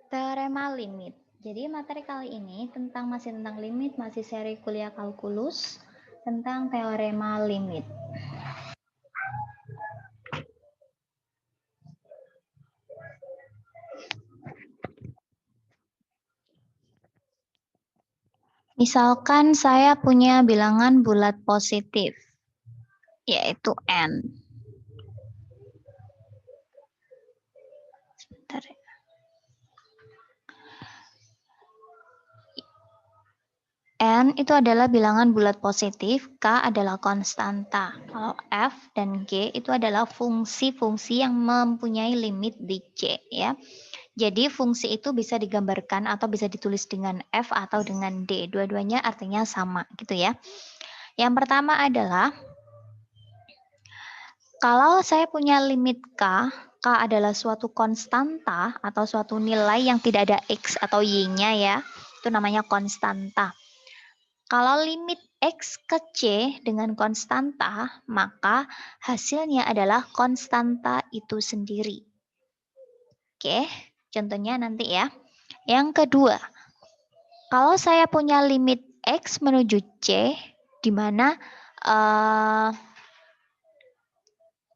Teorema limit. Jadi materi kali ini masih tentang limit, masih seri kuliah kalkulus tentang teorema limit. Misalkan saya punya bilangan bulat positif, yaitu N. Sebentar ya. N itu adalah bilangan bulat positif, K adalah konstanta. Kalau F dan G itu adalah fungsi-fungsi yang mempunyai limit di C, ya. Jadi fungsi itu bisa digambarkan atau bisa ditulis dengan F atau dengan D. Dua-duanya artinya sama, gitu ya. Yang pertama adalah kalau saya punya limit K, K adalah suatu konstanta atau suatu nilai yang tidak ada X atau Y-nya ya. Itu namanya konstanta. Kalau limit X ke C dengan konstanta, maka hasilnya adalah konstanta itu sendiri. Oke, contohnya nanti ya. Yang kedua, kalau saya punya limit X menuju C, di mana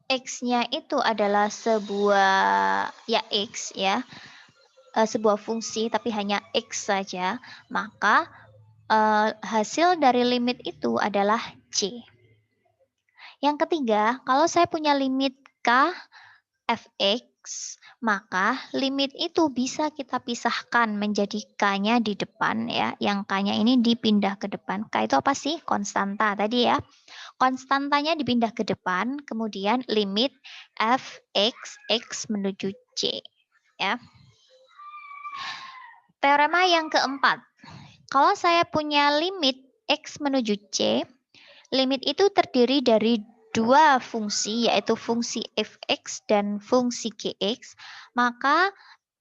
X-nya itu adalah sebuah ya X ya, sebuah fungsi tapi hanya X saja, maka hasil dari limit itu adalah C. Yang ketiga, kalau saya punya limit K fx, maka limit itu bisa kita pisahkan menjadi K-nya di depan ya. Yang K-nya ini dipindah ke depan. K itu apa sih? Konstanta tadi ya. Konstantanya dipindah ke depan, kemudian limit fx x menuju C ya. Teorema yang keempat. Kalau saya punya limit X menuju C, limit itu terdiri dari dua fungsi, yaitu fungsi fx dan fungsi gx, maka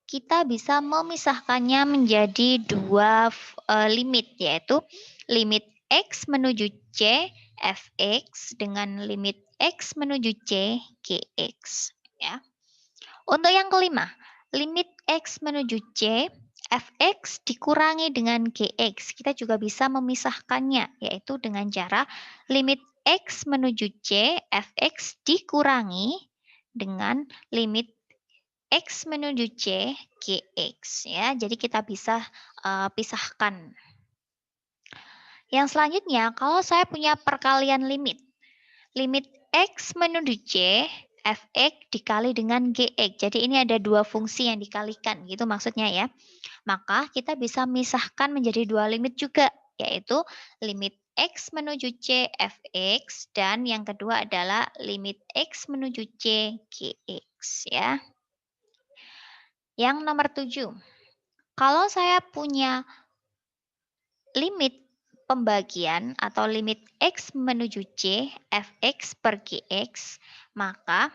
kita bisa memisahkannya menjadi dua limit, yaitu limit X menuju C, fx, dengan limit X menuju C, gx. Ya. Untuk yang kelima, limit X menuju C, fx dikurangi dengan gx. Kita juga bisa memisahkannya, yaitu dengan cara limit X menuju C, fx dikurangi dengan limit X menuju C, gx. Ya, jadi kita bisa pisahkan. Yang selanjutnya, kalau saya punya perkalian limit. Limit X menuju C, fx dikali dengan gx. Jadi ini ada dua fungsi yang dikalikan, gitu maksudnya ya. Maka kita bisa misahkan menjadi dua limit juga, yaitu limit X menuju C fx dan yang kedua adalah limit X menuju C gx ya. Yang nomor 7. Kalau saya punya limit pembagian atau limit X menuju C fx per gx, maka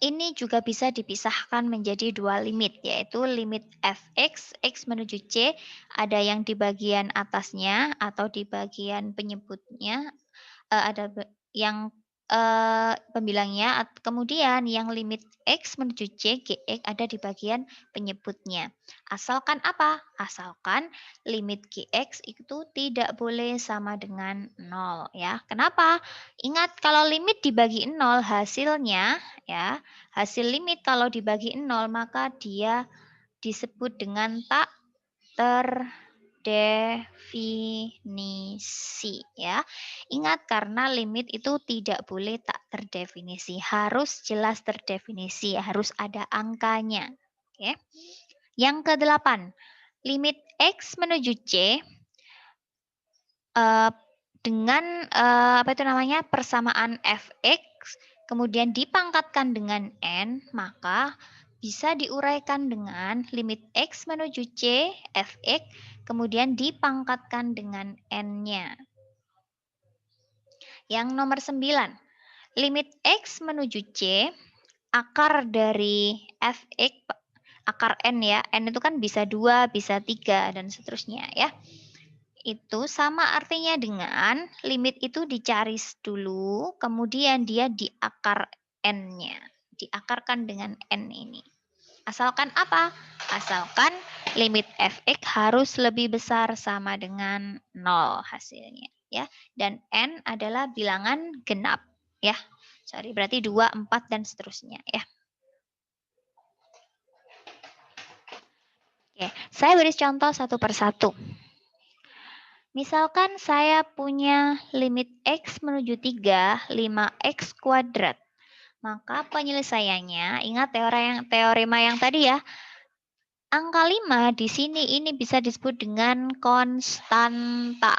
ini juga bisa dipisahkan menjadi dua limit, yaitu limit fx, x menuju c, ada yang di bagian atasnya atau di bagian penyebutnya, ada yang pembilangnya, kemudian yang limit x menuju c, gx ada di bagian penyebutnya. Asalkan apa? Asalkan limit gx itu tidak boleh sama dengan 0 ya. Kenapa? Ingat kalau limit dibagi 0 hasilnya ya, hasil limit kalau dibagi 0 maka dia disebut dengan tak terdefinisi ya. Ingat karena limit itu tidak boleh tak terdefinisi, harus jelas terdefinisi, harus ada angkanya. Oke. Yang ke-8, limit X menuju C dengan apa itu namanya, persamaan fx kemudian dipangkatkan dengan n, maka bisa diuraikan dengan limit X menuju C fx kemudian dipangkatkan dengan n-nya. Yang nomor 9, limit X menuju C, akar dari fx, akar n ya, n itu kan bisa 2, bisa 3, dan seterusnya ya. Itu sama artinya dengan limit itu dicari dulu, kemudian dia diakar n-nya. Diakarkan dengan n ini. Asalkan apa? Asalkan limit fx harus lebih besar sama dengan 0 hasilnya ya. Dan n adalah bilangan genap ya. Sorry, berarti 2, 4 dan seterusnya ya. Oke, saya beri contoh satu persatu. Misalkan saya punya limit x menuju 3, 5x kuadrat. Maka penyelesaiannya, ingat teorema yang tadi ya, angka 5 di sini ini bisa disebut dengan konstanta.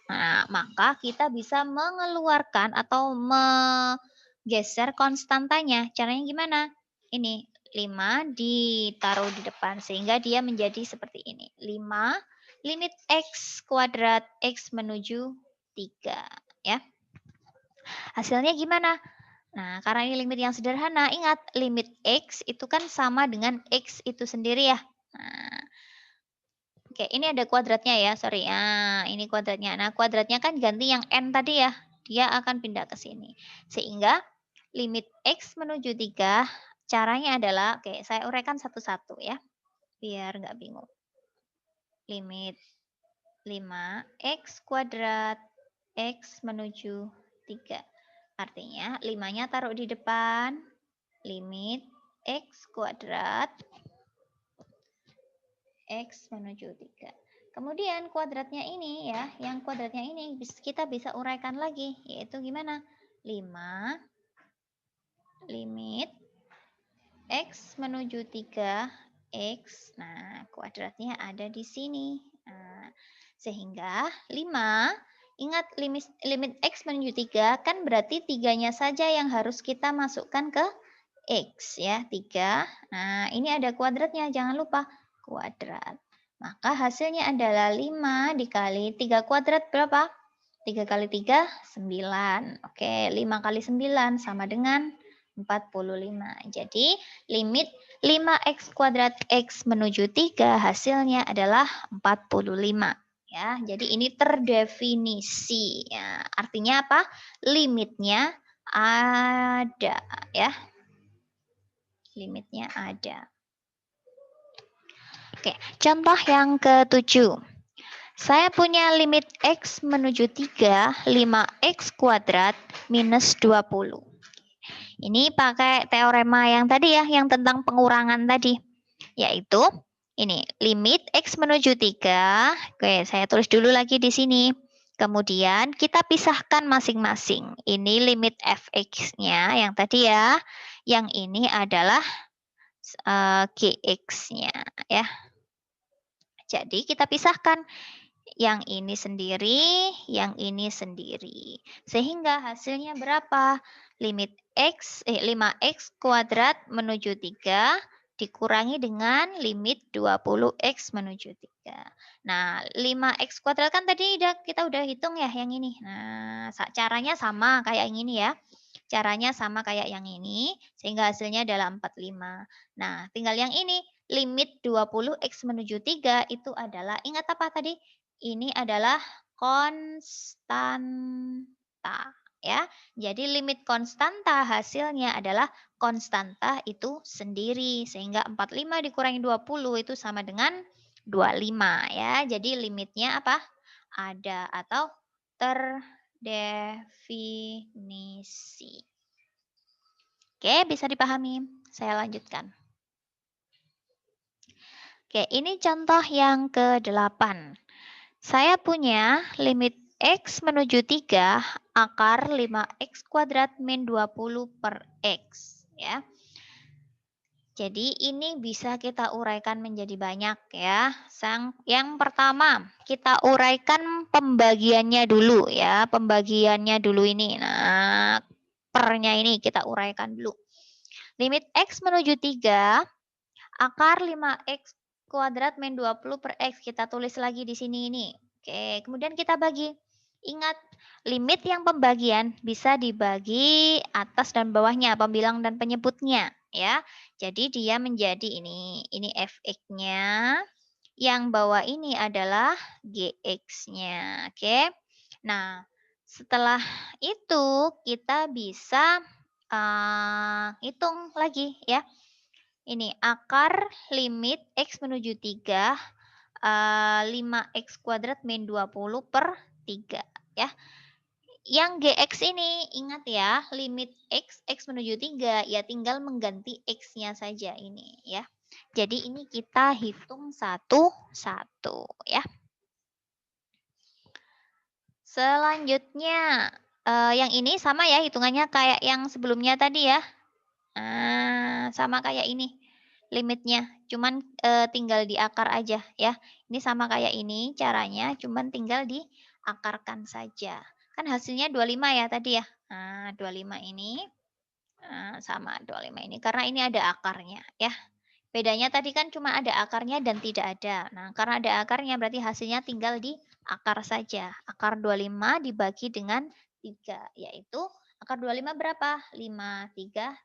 Nah, maka kita bisa mengeluarkan atau menggeser konstantanya. Caranya gimana? Ini 5 ditaruh di depan sehingga dia menjadi seperti ini. 5 limit x kuadrat x menuju 3 ya. Hasilnya gimana? Nah, karena ini limit yang sederhana, ingat limit x itu kan sama dengan x itu sendiri ya. Nah, oke, ini ada kuadratnya ya, sorry. Nah, ini kuadratnya. Nah, kuadratnya kan ganti yang n tadi ya. Dia akan pindah ke sini. Sehingga limit x menuju 3, caranya adalah, oke, saya uraikan satu-satu ya. Biar nggak bingung. Limit 5x kuadrat x menuju 3. Artinya 5-nya taruh di depan, limit x kuadrat x menuju 3. Kemudian kuadratnya ini ya, yang kuadratnya ini kita bisa uraikan lagi, yaitu gimana? 5 limit x menuju 3 x. Nah, kuadratnya ada di sini. Nah, sehingga 5, ingat limit x menuju 3 kan berarti 3-nya saja yang harus kita masukkan ke x ya, 3. Nah, ini ada kuadratnya, jangan lupa kuadrat. Maka hasilnya adalah 5 dikali 3 kuadrat berapa? 3 kali 3, 9. Oke, 5 kali 9 sama dengan 45. Jadi, limit 5x kuadrat x menuju 3 hasilnya adalah 45. Ya, jadi ini terdefinisi. Ya, artinya apa? Limitnya ada ya. Limitnya ada. Oke, contoh yang ke-7. Saya punya limit x menuju 3, 5x kuadrat minus 20. Ini pakai teorema yang tadi ya, yang tentang pengurangan tadi. Yaitu, ini, limit x menuju 3. Oke, saya tulis dulu lagi di sini. Kemudian kita pisahkan masing-masing. Ini limit fx-nya yang tadi ya. Yang ini adalah gx-nya ya. Jadi kita pisahkan yang ini sendiri, yang ini sendiri. Sehingga hasilnya berapa? Limit x 5x kuadrat menuju 3 dikurangi dengan limit 20x menuju 3. Nah, 5x kuadrat kan tadi kita udah hitung ya yang ini. Nah, caranya sama kayak yang ini ya. Caranya sama kayak yang ini, sehingga hasilnya adalah 45. Nah, tinggal yang ini, limit 20x menuju 3 itu adalah, ingat apa tadi? Ini adalah konstanta. Ya, jadi limit konstanta hasilnya adalah konstanta itu sendiri. Sehingga 45 dikurangi 20 itu sama dengan 25. Ya, jadi limitnya apa? Ada atau terdefinisi. Oke, bisa dipahami. Saya lanjutkan. Oke, ini contoh yang ke-8. Saya punya limit x menuju 3 akar 5x kuadrat min 20 per x. Ya. Jadi ini bisa kita uraikan menjadi banyak ya. Yang pertama, kita uraikan pembagiannya dulu ya. Pembagiannya dulu ini. Nah, pernya ini kita uraikan dulu. Limit x menuju 3 akar 5x kuadrat min 20 per x. Kita tulis lagi di sini ini. Oke, kemudian kita bagi. Ingat, limit yang pembagian bisa dibagi atas dan bawahnya, pembilang dan penyebutnya. Ya, jadi dia menjadi ini fx-nya. Yang bawah ini adalah gx-nya. Oke. Nah, setelah itu kita bisa hitung lagi ya. Ini akar limit X menuju 3, 5X kuadrat min 20 per 3. Ya. Yang GX ini, ingat ya, limit X menuju 3, ya tinggal mengganti X-nya saja ini. Ya. Jadi ini kita hitung satu-satu. Ya. Selanjutnya, yang ini sama ya hitungannya kayak yang sebelumnya tadi ya. Sama kayak ini limitnya, cuman tinggal diakar aja ya. Ini sama kayak ini caranya, cuman tinggal diakarkan saja. Kan hasilnya 25 ya tadi ya. Nah, 25 ini sama 25 ini karena ini ada akarnya ya. Bedanya tadi kan cuma ada akarnya dan tidak ada. Nah, karena ada akarnya berarti hasilnya tinggal diakar saja. Akar 25 dibagi dengan 3, yaitu akar 25 berapa? 5, 3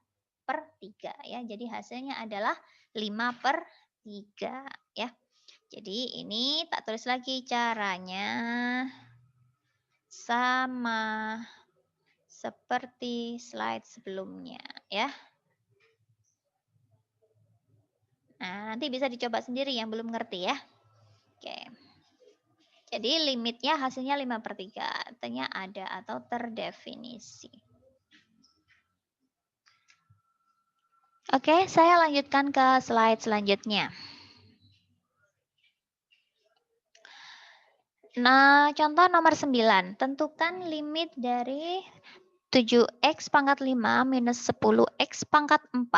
per 3 ya. Jadi hasilnya adalah 5 per 3 ya. Jadi ini tak tulis lagi caranya sama seperti slide sebelumnya ya. Nah, nanti bisa dicoba sendiri yang belum ngerti ya. Oke. Jadi limitnya hasilnya 5 per 3. Artinya ada atau terdefinisi. Oke, saya lanjutkan ke slide selanjutnya. Nah, contoh nomor 9. Tentukan limit dari 7x pangkat 5 minus 10x pangkat 4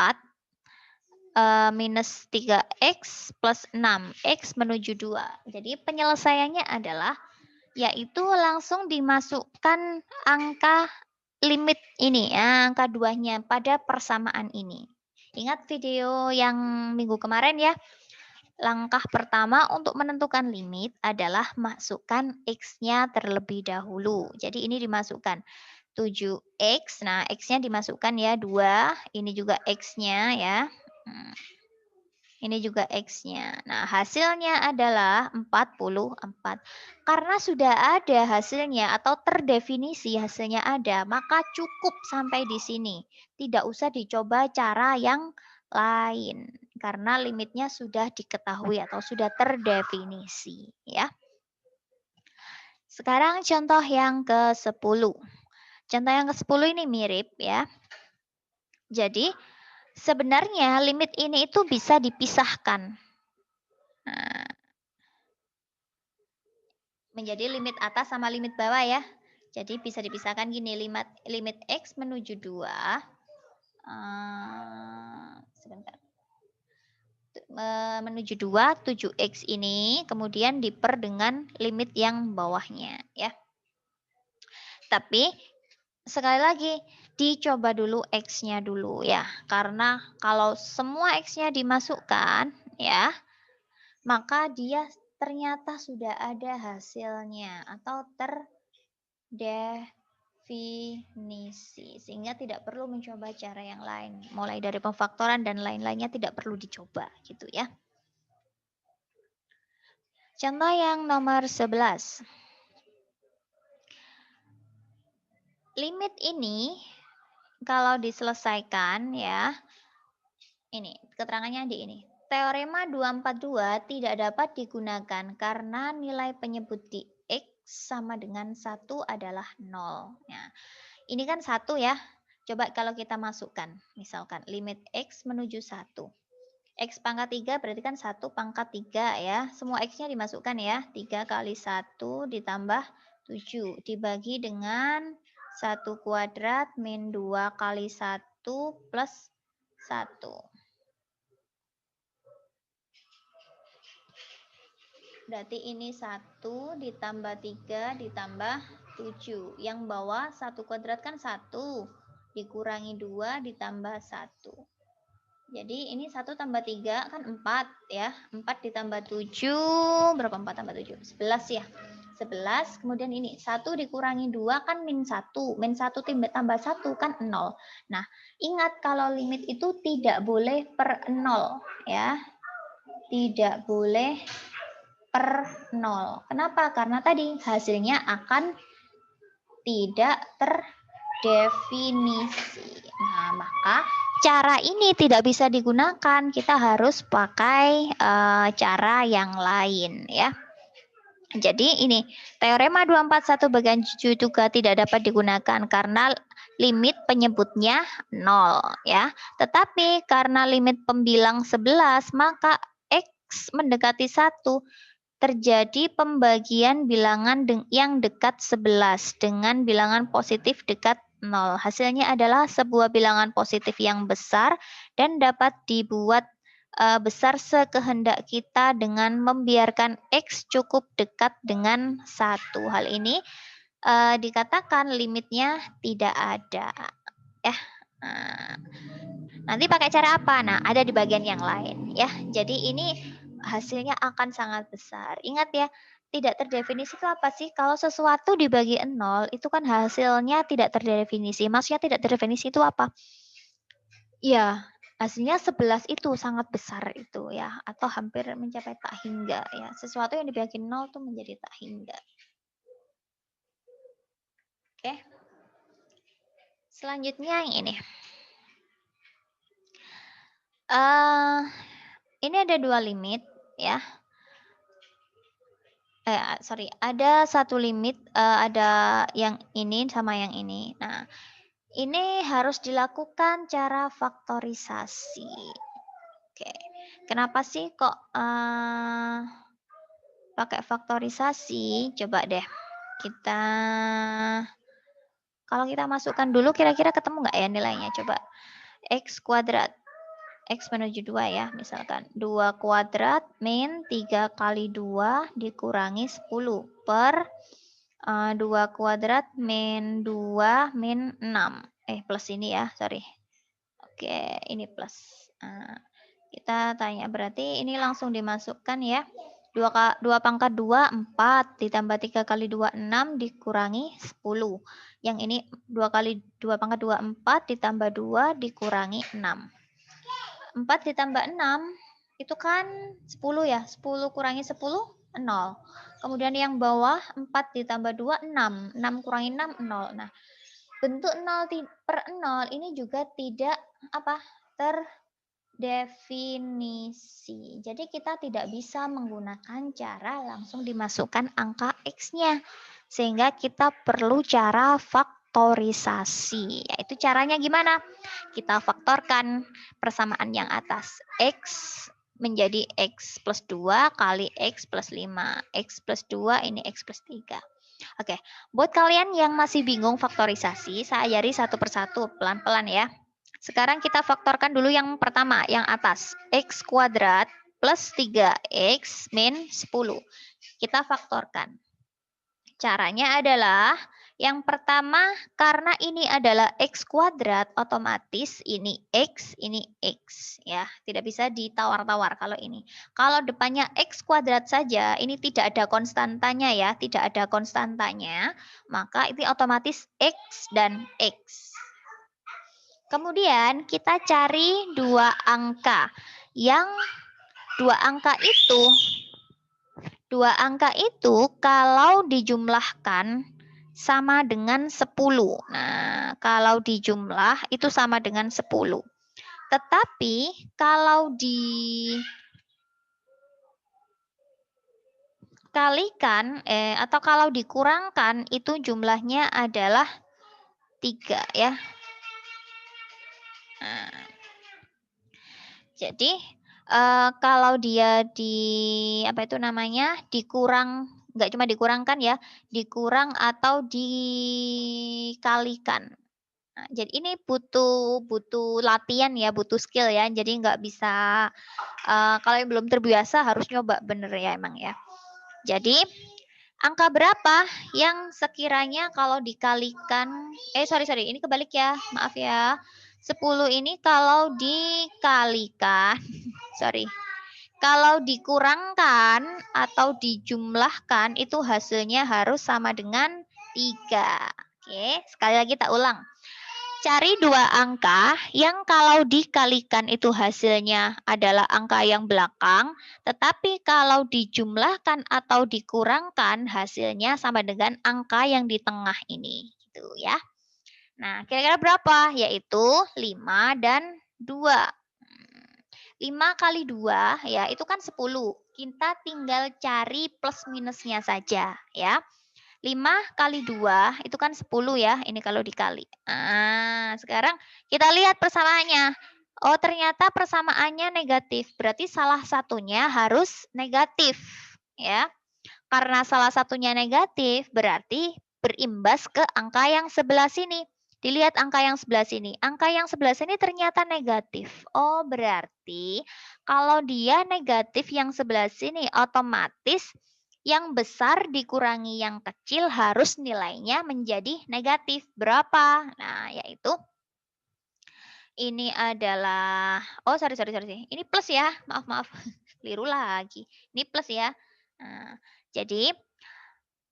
minus 3x plus 6x menuju 2. Jadi penyelesaiannya adalah yaitu langsung dimasukkan angka limit ini, ya, angka 2-nya pada persamaan ini. Ingat video yang minggu kemarin ya, langkah pertama untuk menentukan limit adalah masukkan X-nya terlebih dahulu. Jadi ini dimasukkan 7X, nah X-nya dimasukkan ya 2, ini juga X-nya ya. Ini juga X-nya. Nah, hasilnya adalah 44. Karena sudah ada hasilnya atau terdefinisi hasilnya ada, maka cukup sampai di sini. Tidak usah dicoba cara yang lain. Karena limitnya sudah diketahui atau sudah terdefinisi. Ya. Sekarang contoh yang ke-10. Contoh yang ke-10 ini mirip ya. Jadi, sebenarnya limit ini itu bisa dipisahkan. Nah, menjadi limit atas sama limit bawah ya. Jadi bisa dipisahkan gini, limit X menuju 2. Sebentar. Menuju 2, 7X ini kemudian diper dengan limit yang bawahnya ya. Tapi sekali lagi dicoba dulu X-nya dulu ya. Karena kalau semua X-nya dimasukkan ya, maka dia ternyata sudah ada hasilnya atau terdefinisi. Sehingga tidak perlu mencoba cara yang lain. Mulai dari pemfaktoran dan lain-lainnya tidak perlu dicoba gitu ya. Contoh yang nomor 11. Limit ini kalau diselesaikan ya, ini keterangannya di ini. Teorema 242 tidak dapat digunakan karena nilai penyebut di X sama dengan 1 adalah 0. Nah, ini kan 1 ya. Coba kalau kita masukkan, misalkan limit X menuju 1. X pangkat 3 berarti kan 1 pangkat 3 ya. Semua X-nya dimasukkan ya. 3 kali 1 ditambah 7. Dibagi dengan 1 kuadrat min 2 kali 1 plus 1. Berarti ini 1 ditambah 3 ditambah 7. Yang bawah 1 kuadrat kan 1. Dikurangi 2 ditambah 1. Jadi ini 1 tambah 3 kan 4 ya. 4 ditambah 7. Berapa 4 tambah 7? 11 ya. 11. Kemudian ini 1 dikurangi 2 kan min 1. Min 1 tambah 1 kan 0. Nah, ingat kalau limit itu tidak boleh per 0 ya. Tidak boleh per 0. Kenapa? Karena tadi hasilnya akan tidak terdefinisi. Nah, maka cara ini tidak bisa digunakan, kita harus pakai cara yang lain ya. Jadi ini teorema 241 bagian 7 juga tidak dapat digunakan karena limit penyebutnya 0 ya. Tetapi karena limit pembilang 11 maka X mendekati 1 terjadi pembagian bilangan yang dekat 11 dengan bilangan positif dekat 0. Hasilnya adalah sebuah bilangan positif yang besar dan dapat dibuat besar sekehendak kita dengan membiarkan X cukup dekat dengan 1. Hal ini dikatakan limitnya tidak ada. Ya. Nanti pakai cara apa? Nah, ada di bagian yang lain ya. Jadi ini hasilnya akan sangat besar. Ingat ya, tidak terdefinisi itu apa sih? Kalau sesuatu dibagi 0 itu kan hasilnya tidak terdefinisi. Maksudnya tidak terdefinisi itu apa? Ya, hasilnya 11 itu sangat besar itu ya, atau hampir mencapai tak hingga ya. Sesuatu yang dibagi 0 itu menjadi tak hingga. Oke. Selanjutnya yang ini. Ini ada dua limit ya. Ada satu limit, ada yang ini sama yang ini. Nah, ini harus dilakukan cara faktorisasi. Oke, kenapa sih kok pakai faktorisasi? Coba deh kita, kalau kita masukkan dulu kira-kira ketemu nggak ya nilainya? Coba X kuadrat. X menuju 2 ya, misalkan 2 kuadrat min 3 kali 2 dikurangi 10 per 2 kuadrat min 2 min 6. Plus ini ya, sorry. Oke, ini plus. Kita tanya, berarti ini langsung dimasukkan ya. 2 pangkat 2, 4, ditambah 3 kali 2, 6, dikurangi 10. Yang ini 2 kali 2 pangkat 2, 4, ditambah 2, dikurangi 6. 4 ditambah 6 itu kan 10 ya. 10 kurangi 10, 0. Kemudian yang bawah 4 ditambah 2, 6. 6 kurangi 6, 0. Nah, bentuk 0 per 0 ini juga tidak terdefinisi. Jadi kita tidak bisa menggunakan cara langsung dimasukkan angka X-nya. Sehingga kita perlu cara faktorisasi. Yaitu caranya gimana? Kita faktorkan persamaan yang atas. X menjadi X plus 2 kali X plus 5. X plus 2 ini X plus 3. Oke, buat kalian yang masih bingung faktorisasi, saya ajari satu persatu, pelan-pelan ya. Sekarang kita faktorkan dulu yang pertama, yang atas. X kuadrat plus 3X min 10. Kita faktorkan. Caranya adalah yang pertama, karena ini adalah X kuadrat, otomatis ini X ya. Tidak bisa ditawar-tawar kalau ini. Kalau depannya X kuadrat saja, ini tidak ada konstantanya ya, tidak ada konstantanya, maka ini otomatis X dan X. Kemudian kita cari dua angka. Yang dua angka itu kalau dijumlahkan sama dengan 10. Nah, kalau dijumlah itu sama dengan 10. Tetapi kalau dikalikan atau kalau dikurangkan itu jumlahnya adalah 3 ya. Nah, jadi kalau dia dikurang, nggak cuma dikurangkan ya, dikurang atau dikalikan. Nah, jadi ini butuh latihan ya, butuh skill ya. Jadi nggak bisa, kalau yang belum terbiasa harus nyoba bener ya emang ya. Jadi angka berapa yang sekiranya kalau dikalikan, sorry, ini kebalik ya, maaf ya. 10 ini kalau dikalikan, kalau dikurangkan atau dijumlahkan itu hasilnya harus sama dengan 3. Oke, sekali lagi tak ulang. Cari dua angka yang kalau dikalikan itu hasilnya adalah angka yang belakang, tetapi kalau dijumlahkan atau dikurangkan hasilnya sama dengan angka yang di tengah ini, gitu ya. Nah, kira-kira berapa? Yaitu 5 dan 2. 5 kali 2 ya itu kan 10. Kita tinggal cari plus minusnya saja ya. 5 kali 2 itu kan 10 ya. Ini kalau dikali. Nah, sekarang kita lihat persamaannya. Oh, ternyata persamaannya negatif. Berarti salah satunya harus negatif ya. Karena salah satunya negatif, berarti berimbas ke angka yang sebelah sini. Dilihat angka yang sebelah sini. Angka yang sebelah sini ternyata negatif. Oh, berarti kalau dia negatif yang sebelah sini, otomatis yang besar dikurangi yang kecil harus nilainya menjadi negatif. Berapa? Nah, yaitu ini adalah, oh sorry. Ini plus ya, maaf. Keliru lagi. Ini plus ya. Nah, jadi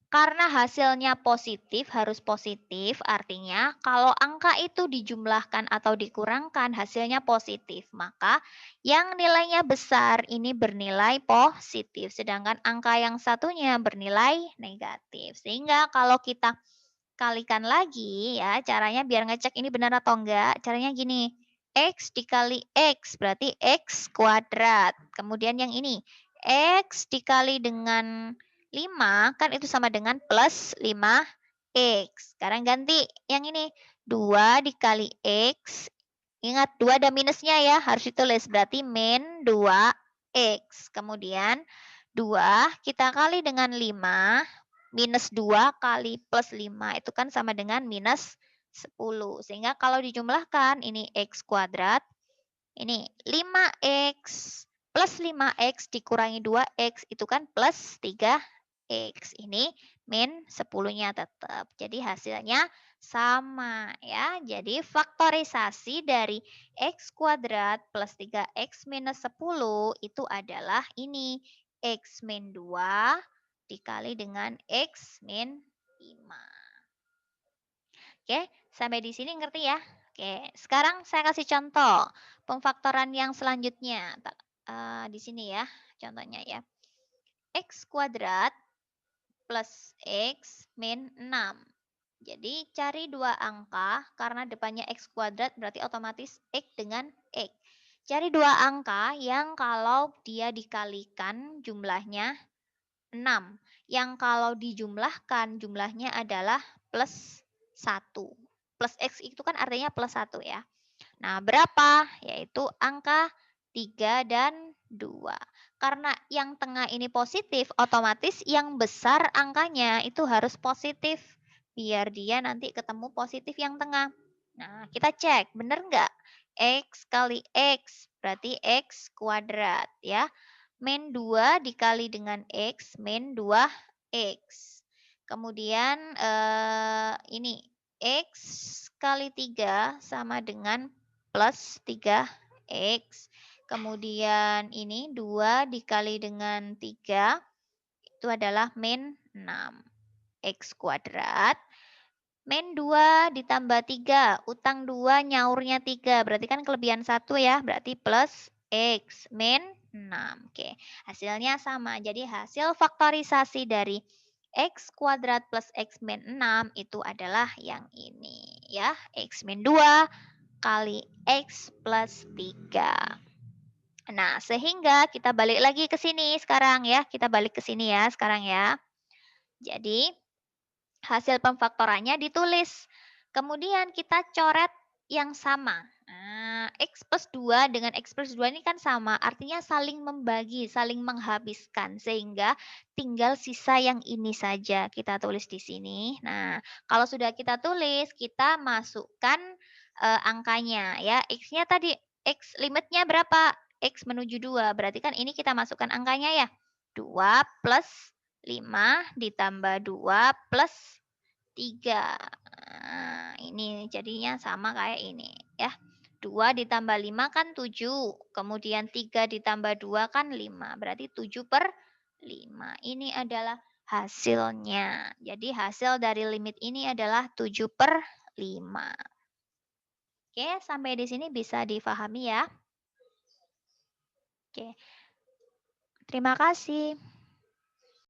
karena hasilnya positif, harus positif, artinya kalau angka itu dijumlahkan atau dikurangkan, hasilnya positif. Maka yang nilainya besar ini bernilai positif, sedangkan angka yang satunya bernilai negatif. Sehingga kalau kita kalikan lagi ya, caranya biar ngecek ini benar atau enggak, caranya gini. X dikali X berarti X kuadrat. Kemudian yang ini, X dikali dengan 5 kan itu sama dengan plus 5X. Sekarang ganti yang ini. 2 dikali X. Ingat 2 ada minusnya ya, harus ditulis. Berarti min 2X. Kemudian 2 kita kali dengan 5. Minus 2 kali plus 5 itu kan sama dengan minus 10. Sehingga kalau dijumlahkan ini X kuadrat. Ini 5X plus 5X dikurangi 2X itu kan plus 3X. Ini min 10-nya tetap. Jadi hasilnya sama ya. Jadi faktorisasi dari X kuadrat plus 3X minus 10 itu adalah ini. X min 2 dikali dengan X min 5. Oke, sampai di sini ngerti ya? Oke, sekarang saya kasih contoh pemfaktoran yang selanjutnya. Di sini ya, contohnya ya. X kuadrat plus X min 6. Jadi cari dua angka, karena depannya X kuadrat berarti otomatis X dengan X. Cari dua angka yang kalau dia dikalikan jumlahnya 6. Yang kalau dijumlahkan jumlahnya adalah plus 1. Plus X itu kan artinya plus 1 ya. Nah, berapa? Yaitu angka 3 dan 2. Karena yang tengah ini positif, otomatis yang besar angkanya itu harus positif. Biar dia nanti ketemu positif yang tengah. Nah, kita cek, benar nggak? X kali X, berarti X kuadrat ya. Min 2 dikali dengan X, min 2X. Kemudian ini X kali 3 sama dengan plus 3X. Kemudian ini 2 dikali dengan 3 itu adalah min 6X kuadrat. Min 2 ditambah 3, utang 2 nyaurnya 3, berarti kan kelebihan 1 ya, berarti plus X min 6. Oke, hasilnya sama. Jadi hasil faktorisasi dari X kuadrat plus X min 6 itu adalah yang ini ya. X min 2 kali X plus 3. Nah, sehingga kita balik lagi ke sini sekarang ya. Kita balik ke sini ya sekarang ya. Jadi hasil pemfaktorannya ditulis. Kemudian kita coret yang sama. Nah, X plus 2 dengan X plus 2 ini kan sama, artinya saling membagi, saling menghabiskan, sehingga tinggal sisa yang ini saja kita tulis di sini. Nah, kalau sudah kita tulis, kita masukkan angkanya ya. X-nya tadi, X limitnya berapa? X menuju 2, berarti kan ini kita masukkan angkanya ya. 2 plus 5 ditambah 2 plus 3. Nah, ini jadinya sama kayak ini ya. 2 ditambah 5 kan 7. Kemudian 3 ditambah 2 kan 5. Berarti 7 per 5. Ini adalah hasilnya. Jadi hasil dari limit ini adalah 7 per 5. Oke, sampai di sini bisa difahami ya. Oke. Terima kasih.